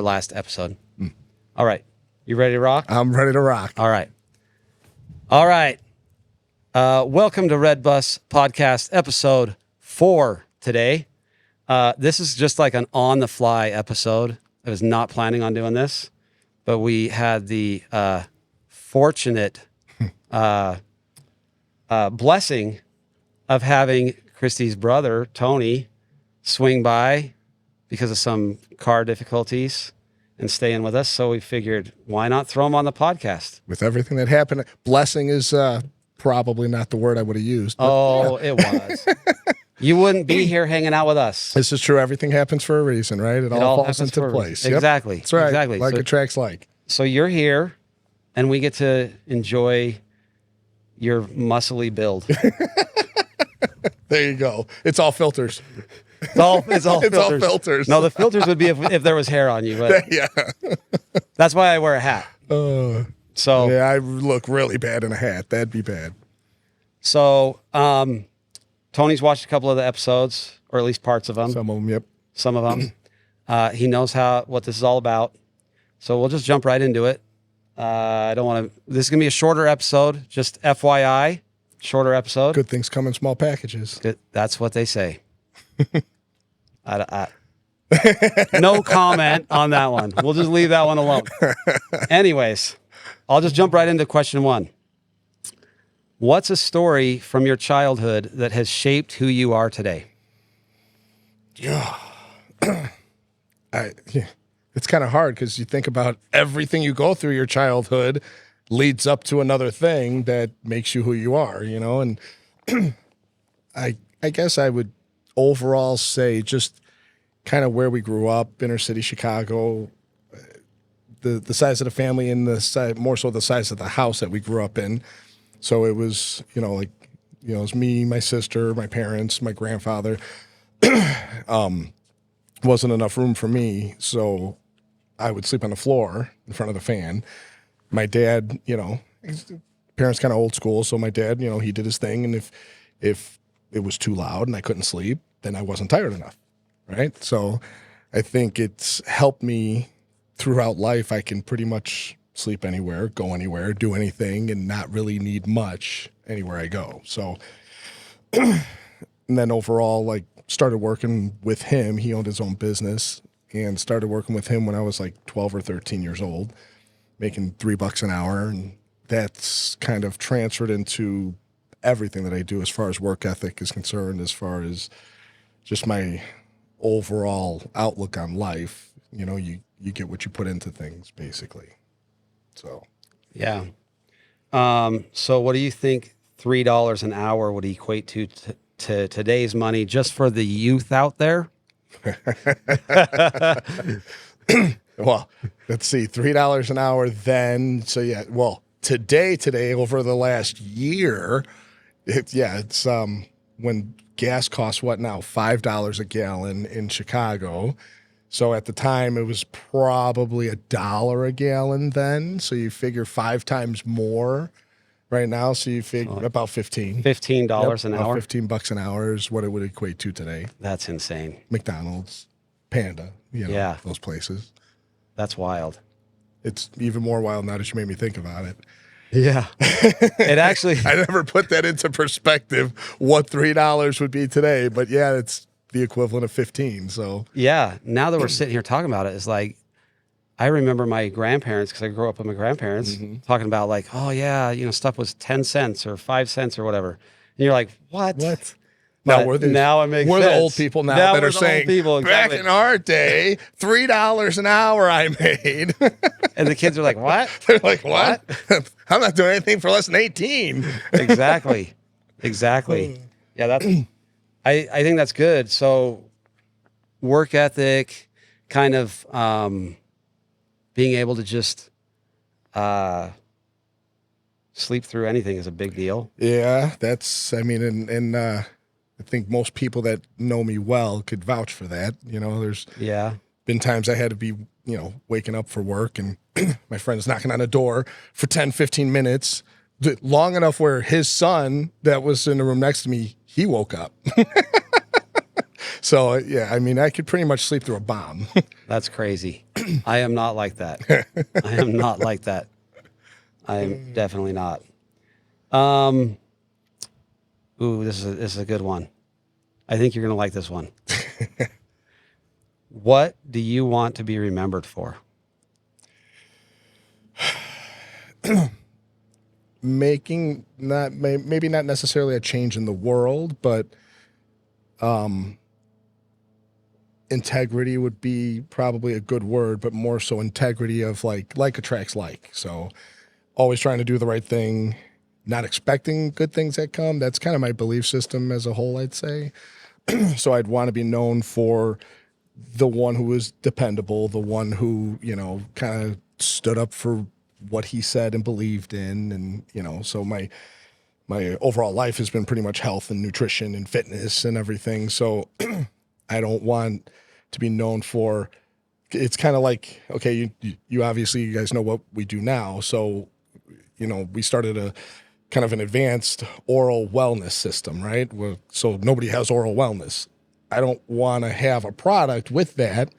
last episode. All right. You ready to rock? I'm ready to rock. All right. All right. Welcome to Red Bus Podcast, episode 4 today. This is just like an on-the-fly episode. I was not planning on doing this, but we had the fortunate blessing of having Christy's brother, Tony, swing by because of some car difficulties and stay in with us. So we figured, why not throw him on the podcast? With everything that happened, blessing is probably not the word I would have used. Oh, yeah. It was. You wouldn't be here hanging out with us. This is true. Everything happens for a reason, right? It all falls into place. Exactly. Yep. That's right. Exactly. Like so, a track's like. So you're here, and we get to enjoy your muscly build. There you go. It's all filters. It's all filters. All filters. No, the filters would be if there was hair on you. But Yeah. that's why I wear a hat. So Yeah, I look really bad in a hat. That'd be bad. So Tony's watched a couple of the episodes, or at least parts of them. Some of them, yep. Some of them. He knows what this is all about. So we'll just jump right into it. I don't want to. This is gonna be a shorter episode. Just FYI, shorter episode. Good things come in small packages. Good. That's what they say. No comment on that one. We'll just leave that one alone. Anyways, I'll just jump right into question 1. What's a story from your childhood that has shaped who you are today? Yeah. It's kind of hard because you think about everything you go through your childhood leads up to another thing that makes you who you are, you know? And I guess I would overall say just kind of where we grew up, inner city Chicago, the size of the family and more so the size of the house that we grew up in. So it was, it was me, my sister, my parents, my grandfather. Wasn't enough room for me, so I would sleep on the floor in front of the fan. My dad, his parents kind of old school, so my dad, he did his thing, and if it was too loud and I couldn't sleep, then I wasn't tired enough, right? So I think it's helped me throughout life. I can pretty much sleep anywhere, go anywhere, do anything, and not really need much anywhere I go. So, and then overall, started working with him. He owned his own business, and started working with him when I was 12 or 13 years old, making $3 an hour. And that's kind of transferred into everything that I do as far as work ethic is concerned, as far as just my overall outlook on life. You get what you put into things, basically. So, yeah. So what do you think $3 an hour would equate to today's money, just for the youth out there? Well, let's see, $3 an hour then. So yeah, well, today over the last year, it's when gas costs what now? $5 a gallon in Chicago. So at the time it was probably $1 a gallon then. So you figure 5 times more right now. So you figure about $15 an hour. $15 an hour is what it would equate to today. That's insane. McDonald's, Panda, yeah, those places. That's wild. It's even more wild now that you made me think about it. Yeah. It actually, I never put that into perspective, what $3 would be today, but yeah, it's the equivalent of 15. So yeah, now that we're sitting here talking about it, it's like, I remember my grandparents, because I grew up with my grandparents, talking about oh yeah, stuff was 10 cents or 5 cents or whatever. And you're like, what? Now now it makes we're sense. the old people now that are saying, back in our day, $3 an hour I made. And the kids are like, what? They're like, what? I'm not doing anything for less than 18. Exactly. Yeah, that's. I think that's good. So, work ethic, kind of being able to just sleep through anything is a big deal. Yeah, and I think most people that know me well could vouch for that. There's been times I had to be, waking up for work and my friend's knocking on the door for 10, 15 minutes, long enough where his son that was in the room next to me, he woke up. So yeah, I mean, I could pretty much sleep through a bomb. That's crazy. I am not like that. I am not like that. I am definitely not. Um, ooh, this is a good one. I think you're gonna like this one. What do you want to be remembered for? Making not maybe not necessarily a change in the world, but integrity would be probably a good word, but more so integrity of like attracts like. So always trying to do the right thing, not expecting good things that come. That's kind of my belief system as a whole, I'd say. So I'd want to be known for the one who was dependable, the one who, kind of stood up for what he said and believed in. And, so my overall life has been pretty much health and nutrition and fitness and everything. So I don't want to be known for, it's kind of like, okay, you obviously, you guys know what we do now. So, we started a kind of an advanced oral wellness system, right? So nobody has oral wellness. I don't want to have a product with that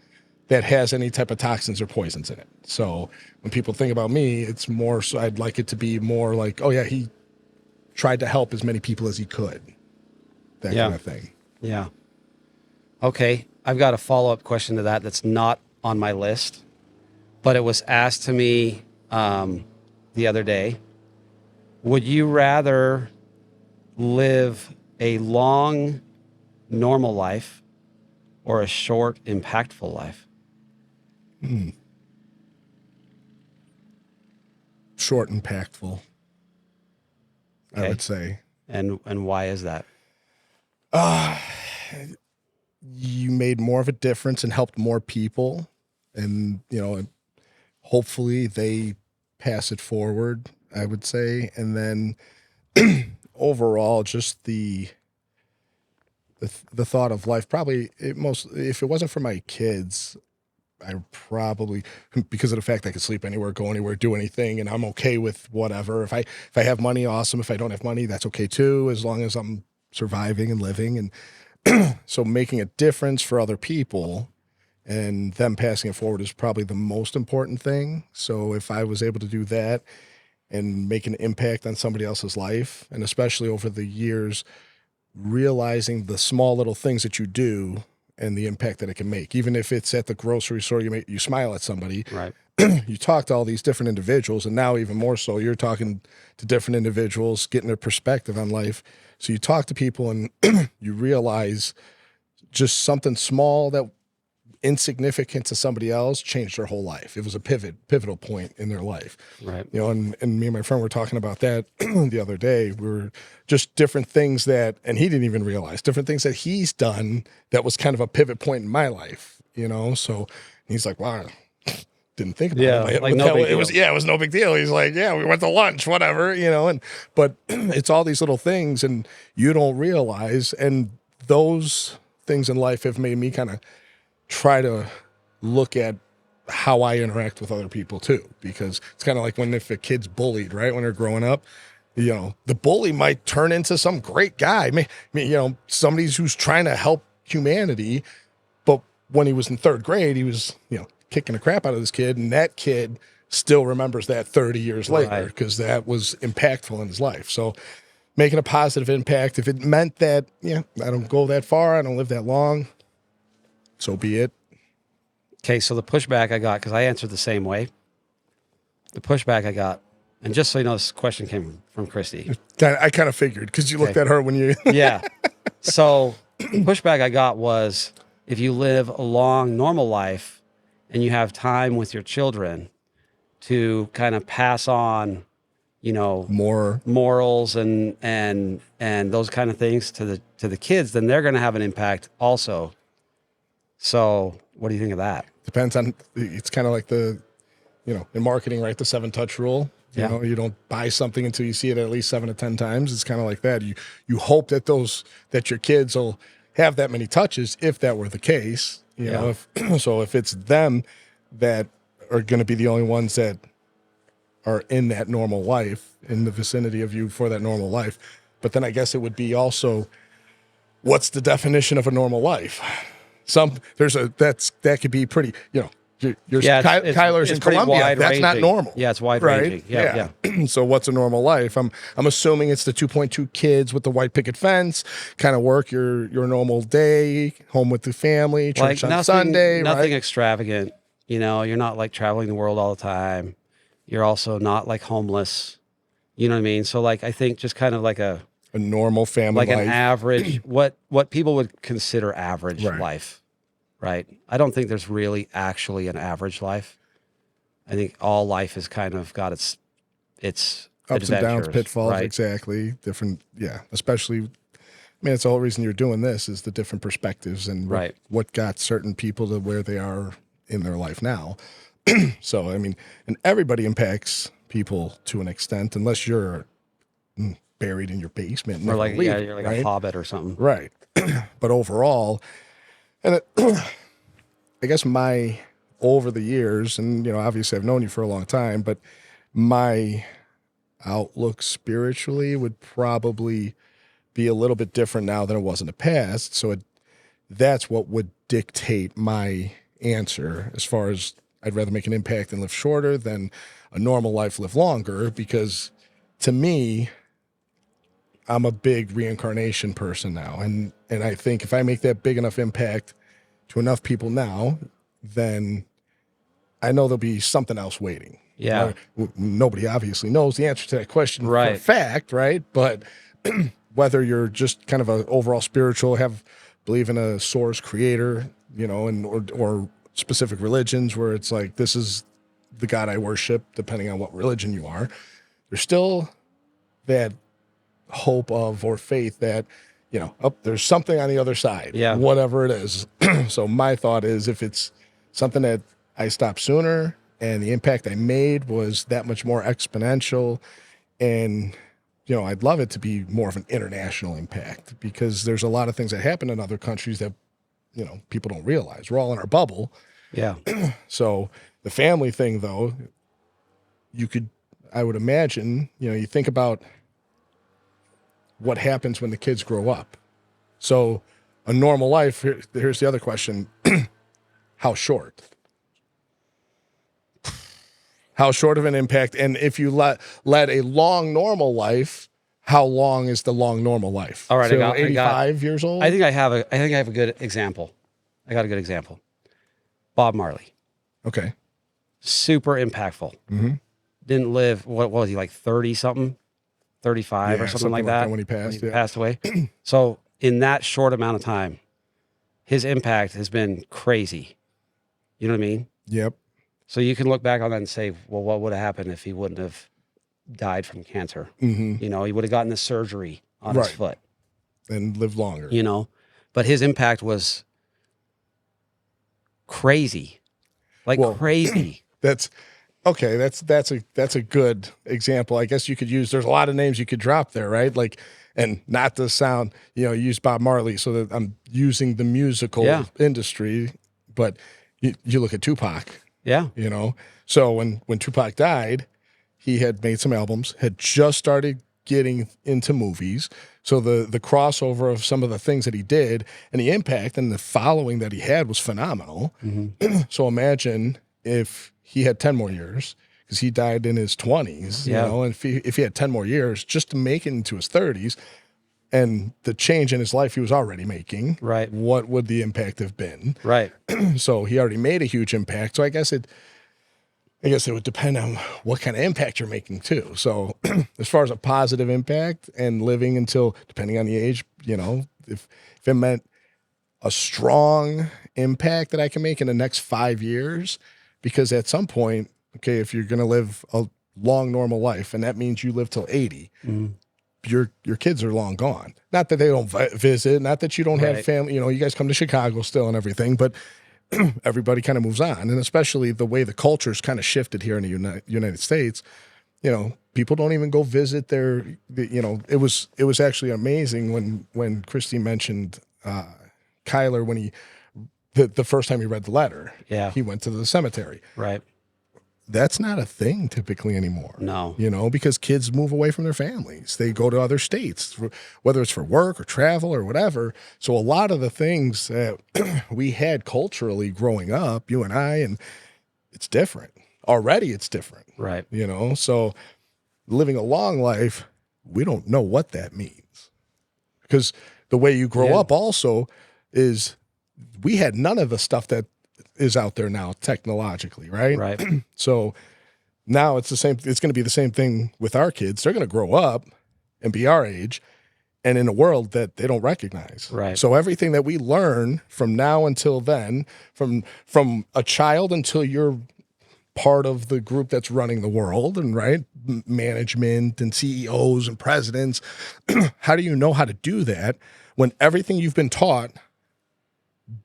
has any type of toxins or poisons in it. So when people think about me, it's more so I'd like it to be more like, oh yeah, he tried to help as many people as he could. That kind of thing. Yeah. Okay. I've got a follow-up question to that that's not on my list, but it was asked to me the other day. Would you rather live a long, normal life or a short, impactful life? Short, impactful, I would say. And why is that? You made more of a difference and helped more people. And, hopefully they pass it forward, I would say. And then overall, just the thought of life, probably if it wasn't for my kids, I probably, because of the fact I could sleep anywhere, go anywhere, do anything, and I'm okay with whatever. If I have money, awesome. If I don't have money, that's okay too, as long as I'm surviving and living. And so making a difference for other people and them passing it forward is probably the most important thing. So if I was able to do that and make an impact on somebody else's life, and especially over the years, realizing the small little things that you do and the impact that it can make, even if it's at the grocery store, you smile at somebody, Right. You talk to all these different individuals, and now even more so, you're talking to different individuals, getting their perspective on life. So you talk to people and you realize just something small that insignificant to somebody else changed their whole life. It was a pivotal point in their life. Right. And me and my friend were talking about that the other day. We were just different things and he didn't even realize, different things that he's done that was kind of a pivot point in my life, So he's like, wow, didn't think about it. Like no big deal. It was no big deal. He's like, yeah, we went to lunch, whatever, but it's all these little things and you don't realize. And those things in life have made me kind of try to look at how I interact with other people too, because it's kind of like if a kid's bullied, right? When they're growing up, the bully might turn into some great guy. Somebody who's trying to help humanity. But when he was in third grade, he was, kicking the crap out of this kid. And that kid still remembers that 30 years later because that was impactful in his life. So making a positive impact, if it meant that, I don't go that far, I don't live that long, so be it. Okay, so the pushback I got, because I answered the same way, the pushback I got, and just so you know, this question came from Christy. I kind of figured because you looked at her when you... Yeah. So the pushback I got was, if you live a long, normal life and you have time with your children to kind of pass on, more morals and those kind of things to the kids, then they're going to have an impact also. So what do you think of that? Depends on, it's kind of like in marketing, right? The 7-touch rule. You don't buy something until you see it at least 7 to 10 times. It's kind of like that. You hope that your kids will have that many touches if that were the case. If it's them that are going to be the only ones that are in that normal life, in the vicinity of you for that normal life. But then I guess it would be also what's the definition of a normal life? That could be pretty, Kyler's it's in pretty Colombia. That's wide-ranging. not normal. Yeah, it's wide right? ranging. Yeah. So what's a normal life? I'm assuming it's the 2.2 kids with the white picket fence, kind of work your normal day, home with the family, church on Sunday, nothing right? extravagant. You're not like traveling the world all the time. You're also not like homeless. You know what I mean? So like I think just kind of like a normal family like life. an average what people would consider average Right. life. Right? I don't think there's really actually an average life. I think all life has kind of got its Ups and downs, adventures, pitfalls, right? exactly. Different, especially, it's the whole reason you're doing this is the different perspectives and Right. what got certain people to where they are in their life now. So, and everybody impacts people to an extent, unless you're buried in your basement. Or like, leave, you're like right? a hobbit or something. Right. But overall, and I guess over the years, and obviously I've known you for a long time, but my outlook spiritually would probably be a little bit different now than it was in the past. So that's what would dictate my answer, as far as I'd rather make an impact and live shorter than a normal life live longer, because to me, I'm a big reincarnation person now. And I think if I make that big enough impact to enough people now, then I know there'll be something else waiting. Yeah. Nobody obviously knows the answer to that question for a Right. fact, right? But whether you're just kind of an overall spiritual, believe in a source creator, or specific religions where it's like, this is the God I worship, depending on what religion you are, there's still that hope of or faith that, there's something on the other side, whatever it is. So my thought is, if it's something that I stopped sooner and the impact I made was that much more exponential, and I'd love it to be more of an international impact, because there's a lot of things that happen in other countries that people don't realize. We're all in our bubble. Yeah. So the family thing, though, I would imagine, you think about what happens when the kids grow up. So a normal life, here's the other question. How short? How short of an impact? And if you led a long normal life, how long is the long normal life? All right, so 85 years old? I think I have a good example. I got a good example. Bob Marley. Okay. Super impactful. Mm-hmm. Didn't live, what was he, like 30 something? 35 or something like that when he passed. Passed away. So in that short amount of time, his impact has been crazy. You know what I mean? Yep. So you can look back on that and say, well, what would have happened if he wouldn't have died from cancer? Mm-hmm. He would have gotten the surgery on his foot and lived longer. But his impact was crazy, crazy. That's okay. That's a good example. I guess you could use. There's a lot of names you could drop there, right? Like, and not to sound, use Bob Marley, so that I'm using the musical industry, but you look at Tupac. Yeah. So when Tupac died, he had made some albums, had just started getting into movies. So the crossover of some of the things that he did and the impact and the following that he had was phenomenal. Mm-hmm. So imagine if he had 10 more years, because he died in his 20s, and if he had 10 more years just to make it into his 30s, and the change in his life he was already making, right? What would the impact have been? Right. So he already made a huge impact. So I guess it would depend on what kind of impact you're making too. So as far as a positive impact and living until, depending on the age, if it meant a strong impact that I can make in the next 5 years, because at some point, okay, if you're going to live a long normal life, and that means you live till 80, your kids are long gone. Not that they don't visit, not that you don't have family, you guys come to Chicago still and everything, but everybody kind of moves on. And especially the way the culture's kind of shifted here in the United States, people don't even go visit it was actually amazing when Christy mentioned Kyler, when the first time he read the letter, he went to the cemetery. Right. that's not a thing typically anymore. No. You know, because kids move away from their families. They go to other states, whether it's for work or travel or whatever. So a lot of the things that we had culturally growing up, you and I, and it's different. Already it's different. Right. You know, so living a long life, we don't know what that means. Because the way you grow up also is we had none of the stuff that is out there now technologically, right? Right. So now it's the same. It's going to be the same thing with our kids. They're going to grow up and be our age and in a world that they don't recognize. Right. So everything that we learn from now until then, from a child until you're part of the group that's running the world and management and CEOs and presidents, how do you know how to do that when everything you've been taught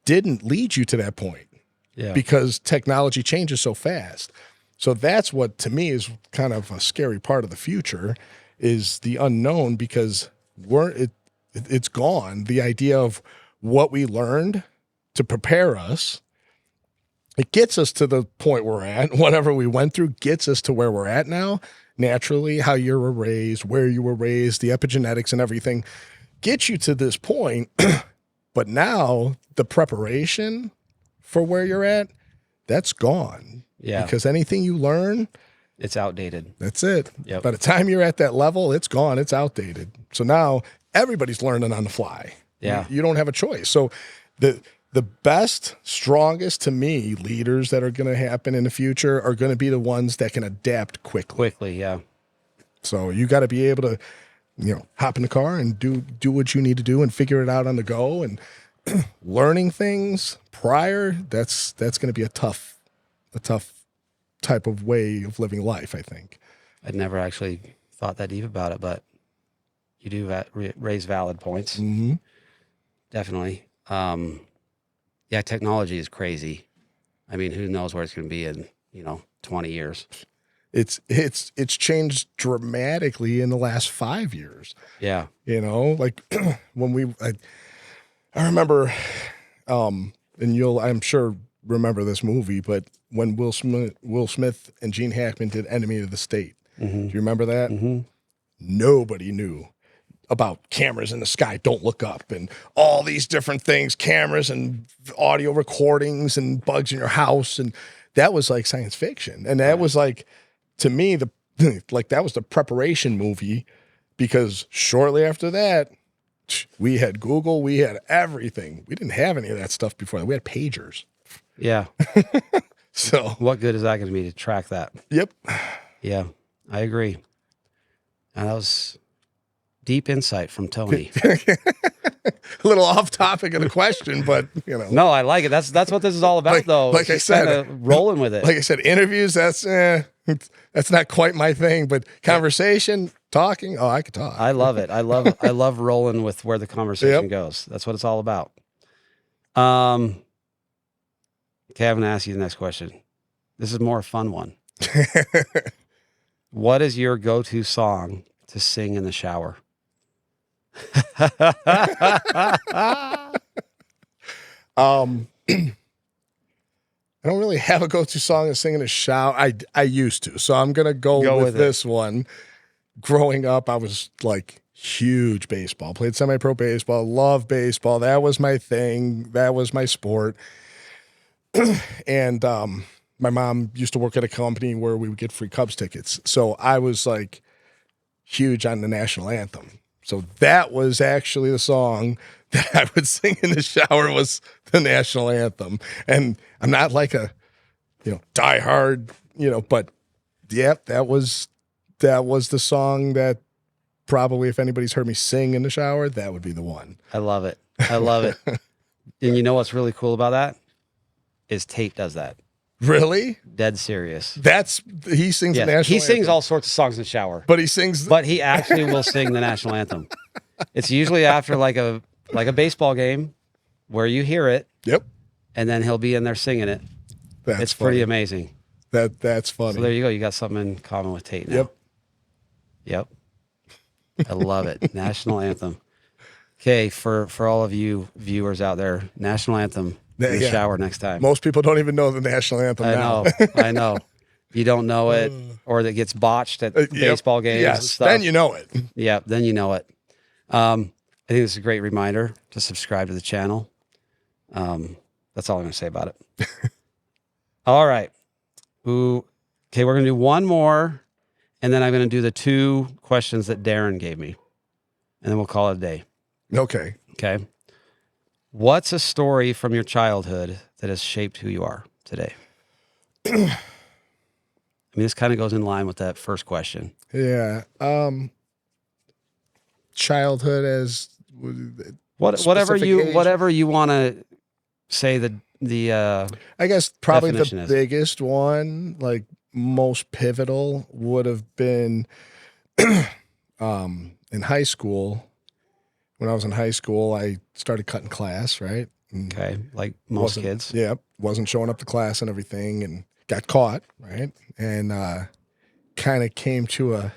didn't lead you to that point? Yeah. Because technology changes so fast. So that's what, to me, is kind of a scary part of the future, is the unknown, because it's gone. The idea of what we learned to prepare us, it gets us to the point we're at. Whatever we went through gets us to where we're at now. Naturally, how you were raised, where you were raised, the epigenetics and everything gets you to this point. But now the preparation for where you're at, that's gone. Yeah. Because anything you learn, It's outdated. that's it. Yep. By the time you're at that level, it's gone. It's outdated. So now everybody's learning on the fly. Yeah. You don't have a choice. So the best, strongest, to me, leaders that are going to happen in the future are going to be the ones that can adapt quickly. Quickly, yeah. So you got to be able to, hop in the car and do what you need to do and figure it out on the go. And learning things prior, that's going to be a tough type of way of living life, I think. I'd never actually thought that deep about it, but you do raise valid points. Mm-hmm. Definitely. Yeah, technology is crazy. I mean, who knows where it's going to be in, 20 years. It's changed dramatically in the last 5 years. Yeah. Like when I remember, and I'm sure remember this movie, but when Will Smith and Gene Hackman did Enemy of the State, do you remember that? Mm-hmm. Nobody knew about cameras in the sky, don't look up, and all these different things, cameras and audio recordings and bugs in your house. And that was like science fiction. And that was like, to me, that was the preparation movie, because shortly after that, we had Google, we had everything. We didn't have any of that stuff before that. We had pagers. Yeah. So What good is that going to be to track that? Yep. Yeah, I agree. And that was deep insight from Tony. A little off topic of the question, but No, I like it. That's what this is all about, though. Like It's I just said, kinda rolling with it. like I said, interviews, that's not quite my thing, but conversation, talking, I could talk. I love it. I love rolling with where the conversation goes. That's what it's all about. Okay, I'm going to ask you the next question. This is more a fun one. What is your go-to song to sing in the shower? I don't really have a go-to song to sing in a shower. I used to, so I'm gonna go with this one. Growing up, I was like huge baseball. Played semi-pro baseball. Loved baseball. That was my thing. That was my sport. And my mom used to work at a company where we would get free Cubs tickets. So I was like huge on the national anthem. So that was actually the song that I would sing in the shower, was the national anthem. And I'm not like a, diehard, but yeah, that was the song that probably, if anybody's heard me sing in the shower, that would be the one. I love it. I love it. And you know what's really cool about that? Is Tate does that. Really? Dead serious. He sings the Yeah. national He sings anthem. all sorts of songs in the shower. But he sings. But he actually will sing the national anthem. It's usually after like a baseball game where you hear it. Yep. And then he'll be in there singing it. It's pretty funny. amazing. That's funny. So there you go. You got something in common with Tate now. Yep. I love it. National anthem. Okay, for all of you viewers out there, national anthem in the shower next time. Most people don't even know the national anthem now. I know. you don't know it, or that gets botched at Yep. baseball games and Yes, stuff. then you know it. Yeah, then you know it. I think this is a great reminder to subscribe to the channel. That's all I'm going to say about it. All right. Ooh, okay, we're going to do one more, and then I'm going to do the 2 questions that Darin gave me, and then we'll call it a day. Okay. Okay. What's a story from your childhood that has shaped who you are today? I mean, this kind of goes in line with that first question. Yeah. Childhood as Whatever specific you age? whatever you want to say the I guess probably the definition is. biggest one, like most pivotal, would have been in high school. When I was in high school, I started cutting class, right? And Okay, like most kids. Yeah, wasn't showing up to class and everything, and got caught, right? And kind of came to a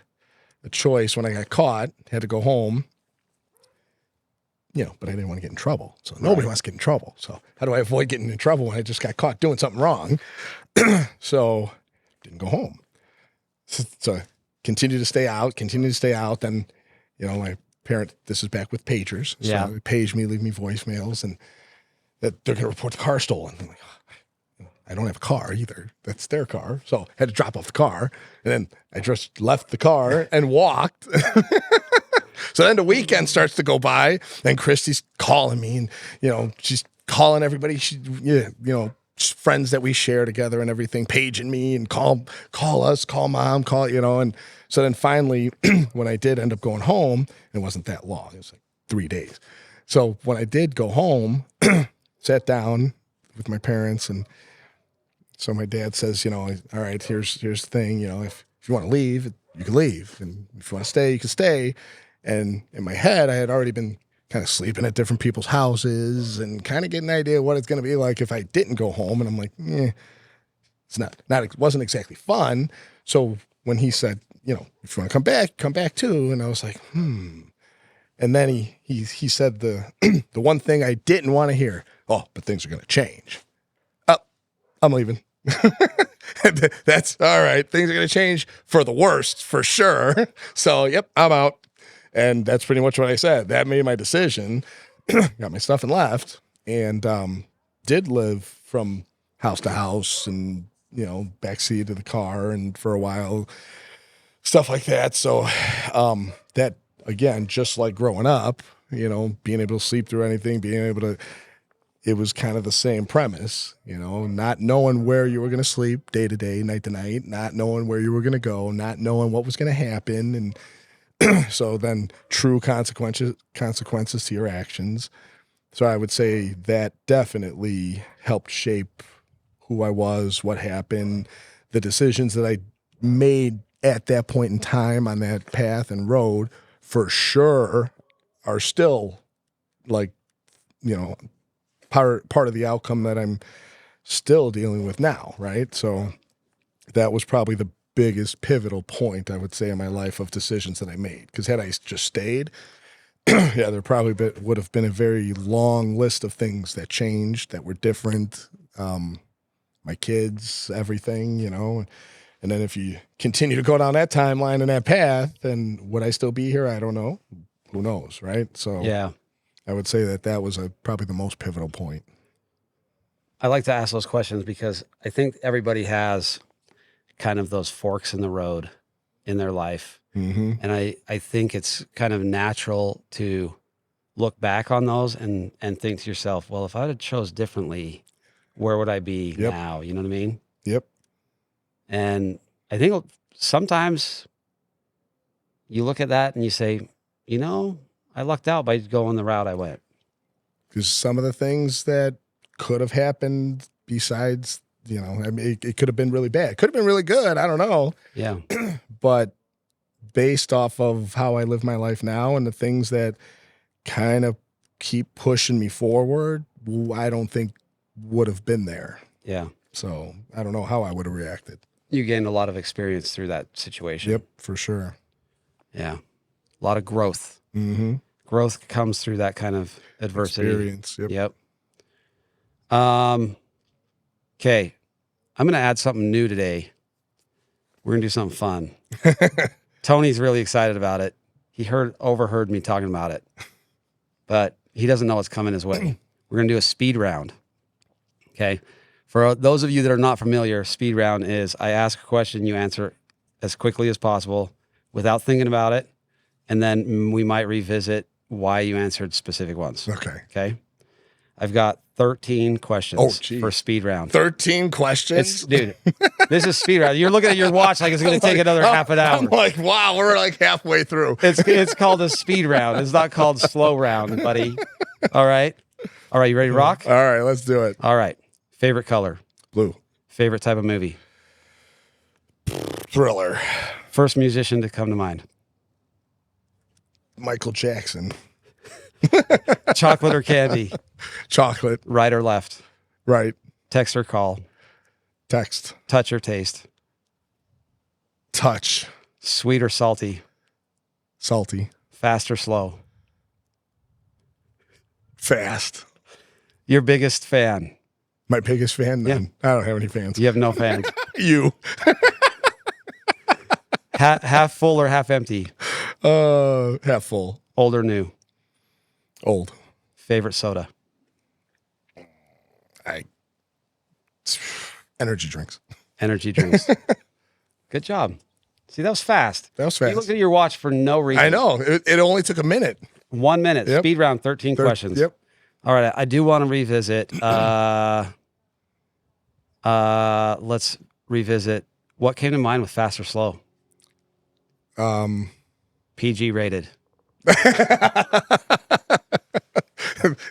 choice when I got caught, had to go home. But I didn't want to get in trouble. So nobody wants to get in trouble. So how do I avoid getting in trouble when I just got caught doing something wrong? So didn't go home. So continue to stay out. Then, my parent, this is back with pagers. So Yeah. they page me, leave me voicemails, and that they're going to report the car stolen. I'm like, I don't have a car either. That's their car. So I had to drop off the car. And then I just left the car and walked. So then the weekend starts to go by, and Christy's calling me, and she's calling everybody. Friends that we share together and everything, paging me and call us, call mom, and so then finally, when I did end up going home, it wasn't that long. It was like 3 days. So when I did go home, sat down with my parents, and so my dad says, all right, here's the thing, if you want to leave, you can leave, and if you want to stay, you can stay. And in my head, I had already been kind of sleeping at different people's houses and kind of getting an idea of what it's going to be like if I didn't go home. And I'm like, it's it wasn't exactly fun. So when he said, if you want to come back too. And I was like, And then he said the the one thing I didn't want to hear. Oh, but things are going to change. Oh, I'm leaving. That's all right. Things are going to change for the worst, for sure. So, yep, I'm out. And that's pretty much what I said. That made my decision. Got my stuff and left, and did live from house to house, and backseat of the car, and for a while, stuff like that. So that again, just like growing up, being able to sleep through anything, being able to. It was kind of the same premise, not knowing where you were going to sleep day to day, night to night, not knowing where you were going to go, not knowing what was going to happen, and. So then true consequences to your actions. So I would say that definitely helped shape who I was, what happened, the decisions that I made at that point in time on that path and road for sure are still like, part of the outcome that I'm still dealing with now. Right. So that was probably the biggest pivotal point, I would say, in my life of decisions that I made. Because had I just stayed, there probably would have been a very long list of things that changed, that were different. My kids, everything, And then if you continue to go down that timeline and that path, then would I still be here? I don't know. Who knows, right? So Yeah. I would say that was probably the most pivotal point. I like to ask those questions because I think everybody has kind of those forks in the road in their life. Mm-hmm. And I think it's kind of natural to look back on those and think to yourself, well, if I had chose differently, where would I be now? You know what I mean? Yep. And I think sometimes you look at that and you say, I lucked out by going the route I went. Because some of the things that could have happened besides, I mean, it could have been really bad. It could have been really good. I don't know. Yeah. But based off of how I live my life now and the things that kind of keep pushing me forward, I don't think would have been there. Yeah. So I don't know how I would have reacted. You gained a lot of experience through that situation. Yep, for sure. Yeah. A lot of growth. Mm-hmm. Growth comes through that kind of adversity. Experience. Yep. Okay. I'm going to add something new today. We're going to do something fun. Tony's really excited about it. He overheard me talking about it, but he doesn't know what's coming his way. We're going to do a speed round. Okay. For those of you that are not familiar, speed round is I ask a question, you answer as quickly as possible without thinking about it. And then we might revisit why you answered specific ones. Okay. Okay. I've got 13 questions for speed round. 13 questions? Dude, this is speed round. You're looking at your watch like it's going to take another half an hour. I'm like, wow, we're like halfway through. It's called a speed round. It's not called slow round, buddy. All right. All right. You ready to rock? All right, let's do it. All right. Favorite color? Blue. Favorite type of movie? Thriller. First musician to come to mind? Michael Jackson. Chocolate or candy? Chocolate. Right or left? Right. Text or call? Text. Touch or taste? Touch. Sweet or salty? Salty. Fast or slow? Fast. Your biggest fan? My biggest fan? None. I don't have any fans. You have no fans. You. Half full or half empty? Half full. Old or new? Old. Favorite soda? Energy drinks. Energy drinks. Good job. See, that was fast. That was fast. You looked at your watch for no reason. I know. It only took a minute. 1 minute. Yep. Speed round, 13 questions. Yep. All right. I do want to revisit. Let's revisit. What came to mind with fast or slow? PG rated.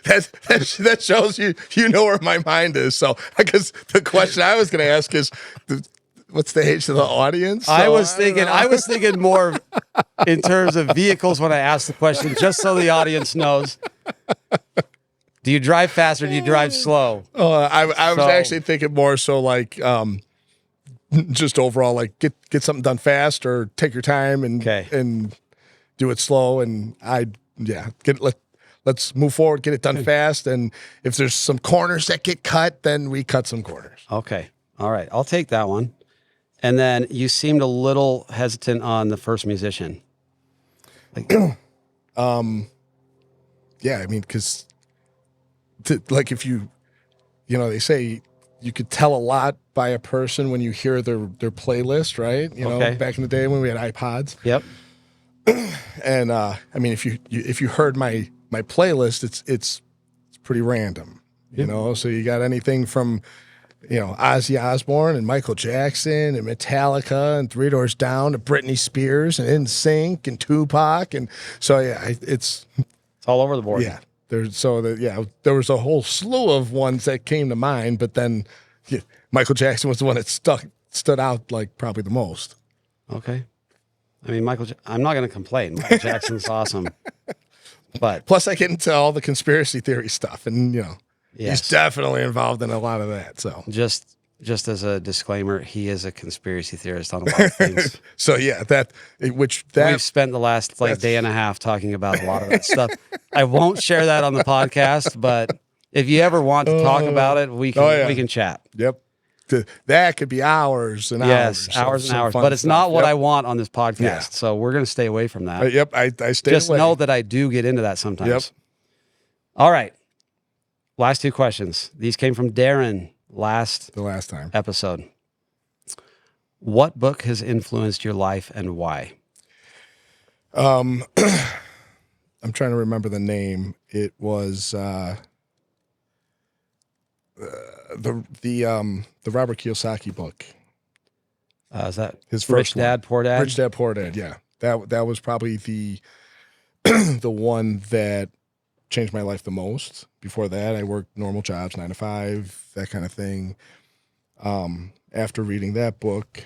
that shows you know where my mind is. So, because the question I was going to ask is, what's the age of the audience? So, I was thinking more in terms of vehicles when I asked the question, just so the audience knows. Do you drive fast or do you drive slow? I was actually thinking more so like just overall, like get something done fast or take your time and do it slow. And let's move forward, get it done fast. And if there's some corners that get cut, then we cut some corners. Okay. All right. I'll take that one. And then you seemed a little hesitant on the first musician. Yeah, I mean, because like if they say you could tell a lot by a person when you hear their playlist, right? You know, back in the day when we had iPods. Yep. And I mean, if you heard my playlist, it's pretty random, you know. So you got anything from Ozzy Osbourne and Michael Jackson and Metallica and Three Doors Down to Britney Spears and NSYNC and Tupac, and so it's all over the board. Yeah. There was a whole slew of ones that came to mind, but then Michael Jackson was the one that stood out like probably the most. Okay. I mean, I'm not going to complain. Michael Jackson's awesome. But plus I get into all the conspiracy theory stuff, and yes. He's definitely involved in a lot of that. So just as a disclaimer, he is a conspiracy theorist on a lot of things. So yeah, we've spent the last day and a half talking about a lot of that stuff. I won't share that on the podcast, but if you ever want to talk about it, we can chat. Yep. That could be hours and hours. Yes, hours and hours. But it's not what I want on this podcast. Yeah. So we're going to stay away from that. Yep, I stay Just away. know that I do get into that sometimes. Yep. All right. Last two questions. These came from Darin the last time episode. What book has influenced your life and why? I'm trying to remember the name. It was the Robert Kiyosaki book. Is that his first Rich Dad, Poor Dad? Rich Dad, Poor Dad. Yeah, that was probably the the one that changed my life the most. Before that, I worked normal jobs, 9 to 5, that kind of thing. After reading that book,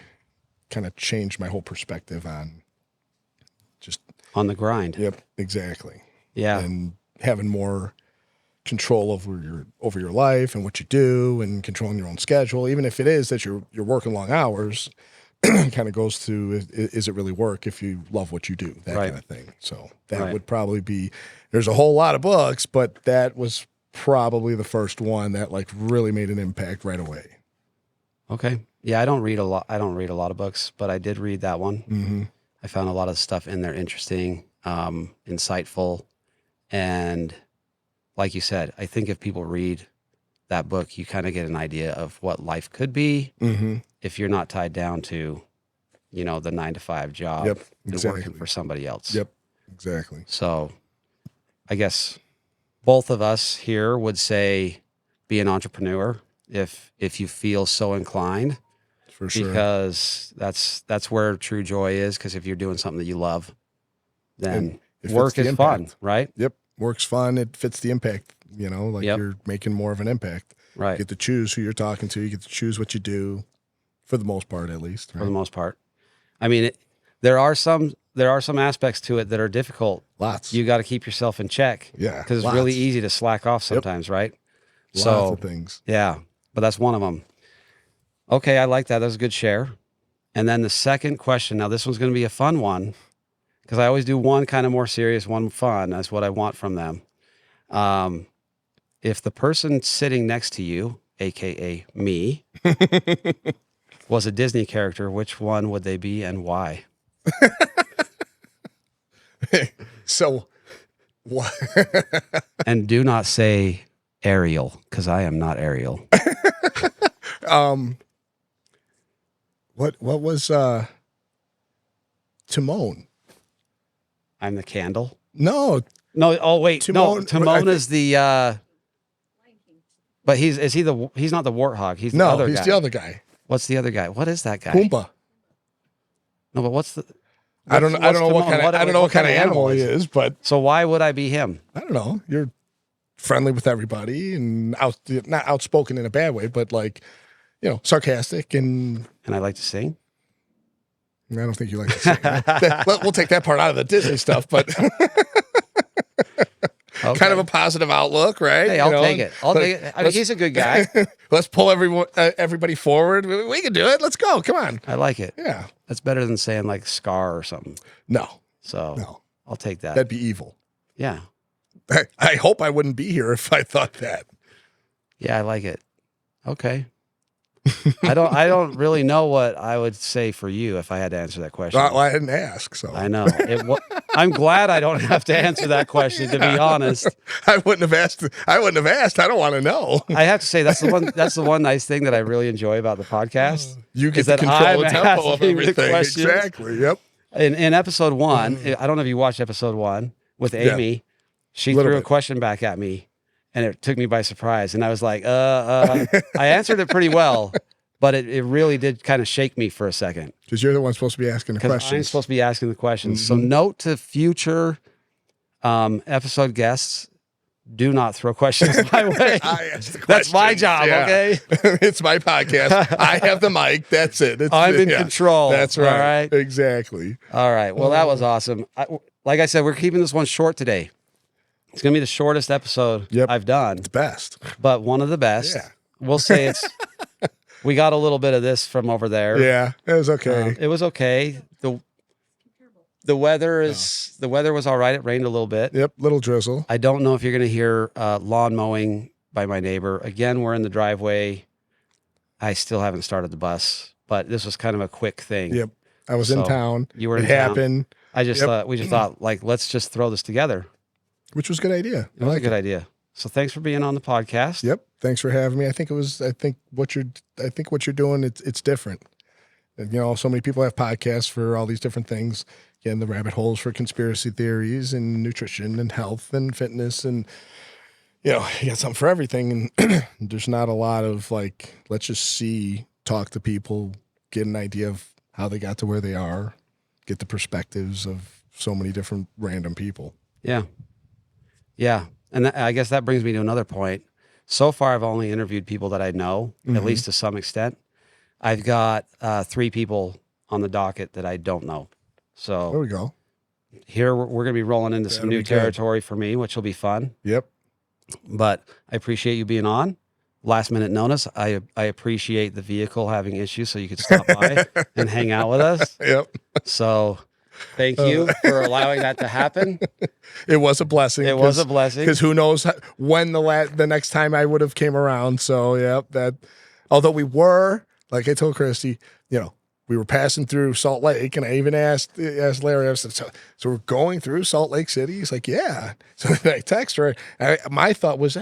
kind of changed my whole perspective on just on the grind. Yep, exactly. Yeah, and having more control over your life and what you do, and controlling your own schedule, even if it is that you're working long hours. Kind of goes to, is it really work if you love what you do, that kind of thing. So that would probably be, there's a whole lot of books, but that was probably the first one that like really made an impact right away. Okay. Yeah, I don't read a lot. I don't read a lot of books, but I did read that one. Mm-hmm. I found a lot of stuff in there interesting, insightful, and like you said, I think if people read that book, you kind of get an idea of what life could be Mm-hmm. if you're not tied down to, the 9 to 5 job Yep. and Exactly. working for somebody else. Yep. Exactly. So I guess both of us here would say be an entrepreneur if you feel so inclined, For sure. because that's where true joy is. Because if you're doing something that you love, then And it fits work the is fun, impact. right? Yep. Work's fun. It fits the impact, like Yep. you're making more of an impact. Right. You get to choose who you're talking to. You get to choose what you do, for the most part, at least. For Right? the most part. I mean, there are some aspects to it that are difficult. Lots. You got to keep yourself in check. Yeah, Because it's lots. really easy to slack off sometimes, right? Lots of things. Yeah, but that's one of them. Okay, I like that. That was a good share. And then the second question. Now, this one's going to be a fun one because I always do one kind of more serious, one fun. That's what I want from them. If the person sitting next to you, AKA me, was a Disney character, which one would they be and why? So, what? And do not say Ariel, because I am not Ariel. What was Timon? I'm the candle. No, Oh wait, Timon- Timon is the. But he's not the warthog. He's the no, other he's guy. the other guy. What's the other guy? What is that guy? Pumbaa. No, but what's the? I don't know what Timon? kind of animal he is, but So why would I be him? I don't know. You're friendly with everybody and not outspoken in a bad way, but sarcastic, and And I like to sing. I don't think you like to sing. We'll take that part out of the Disney stuff, but Okay. kind of a positive outlook, right? Hey, I'll take it. I'll take it. I mean, he's a good guy. Let's pull everybody forward. We can do it. Let's go. Come on. I like it. Yeah. That's better than saying like Scar or something. No, So I'll take that. that'd be evil. Yeah. I hope I wouldn't be here if I thought that. Yeah, I like it. Okay. I don't really know what I would say for you if I had to answer that question. Well, I didn't ask, so I know. I'm glad I don't have to answer that question, to be honest. I wouldn't have asked. I don't want to know. I have to say that's the one nice thing that I really enjoy about the podcast. You get is to that control I'm the tempo of asking the everything. questions. Exactly. Yep. In episode 1, I don't know if you watched episode 1 with Amy. She Little threw a bit. question back at me, and it took me by surprise. And I was like, I answered it pretty well, but it really did kind of shake me for a second. Because you're the one supposed to be asking the Because questions. I'm supposed to be asking the questions. So note to future episode guests, do not throw questions my way. I ask the questions. That's my job, Yeah. okay? It's my podcast. I have the mic. That's it. I'm in control. That's right. All right. Exactly. All right. Well, that was awesome. Like I said, we're keeping this one short today. It's going to be the shortest episode I've done, It's best. but one of the best. Yeah. We'll say we got a little bit of this from over there. Yeah. It was okay. It was okay. The weather was all right. It rained a little bit. Yep. Little drizzle. I don't know if you're going to hear lawn mowing by my neighbor. Again, we're in the driveway. I still haven't started the bus, but this was kind of a quick thing. Yep. I was in So, town. You were It in town. happened, We just thought like, let's just throw this together. which was a good idea. It was a good idea. So thanks for being on the podcast. Yep. Thanks for having me. I think what you're doing, it's different. And, so many people have podcasts for all these different things. Again, the rabbit holes for conspiracy theories and nutrition and health and fitness. And, you got something for everything. And there's not a lot of let's just talk to people, get an idea of how they got to where they are, get the perspectives of so many different random people. Yeah. Yeah. And I guess that brings me to another point. So far, I've only interviewed people that I know, at least to some extent. I've got 3 people on the docket that I don't know. So There we go. here we're going to be rolling into some That'll new be good. territory for me, which will be fun. Yep. But I appreciate you being on. Last minute notice. I appreciate the vehicle having issues, so you could stop by and hang out with us. Yep. So thank you for allowing that to happen. It was a blessing. It was a blessing. Because who knows when the next time I would have came around. So, yeah, although we were like I told Christy, we were passing through Salt Lake, and I even asked Larry, I said, so we're going through Salt Lake City? He's like, yeah. So I text her. My thought was,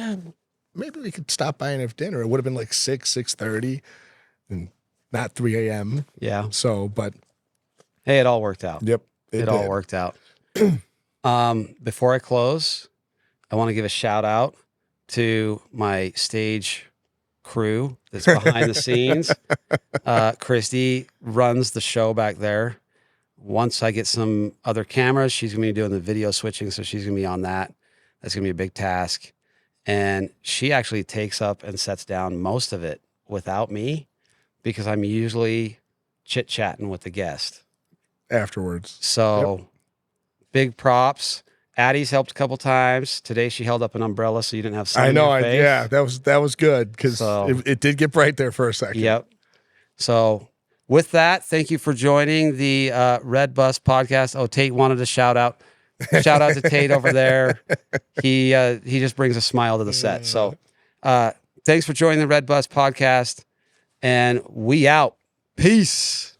maybe we could stop by and have dinner. It would have been like 6:30 and not 3 a.m. Yeah. So, but hey, it all worked out. Yep. It all worked out. Before I close, I want to give a shout out to my stage crew that's behind the scenes. Christy runs the show back there. Once I get some other cameras, she's going to be doing the video switching. So she's going to be on that. That's going to be a big task. And she actually takes up and sets down most of it without me because I'm usually chit-chatting with the guest afterwards. So big props. Addie's helped a couple times. Today she held up an umbrella so you didn't have sun in your face. Yeah, that was good because it did get bright there for a second. Yep. So with that, thank you for joining the Red Bus podcast. Oh, Tate wanted to shout out to Tate over there. He just brings a smile to the set. So thanks for joining the Red Bus podcast, and we out. Peace.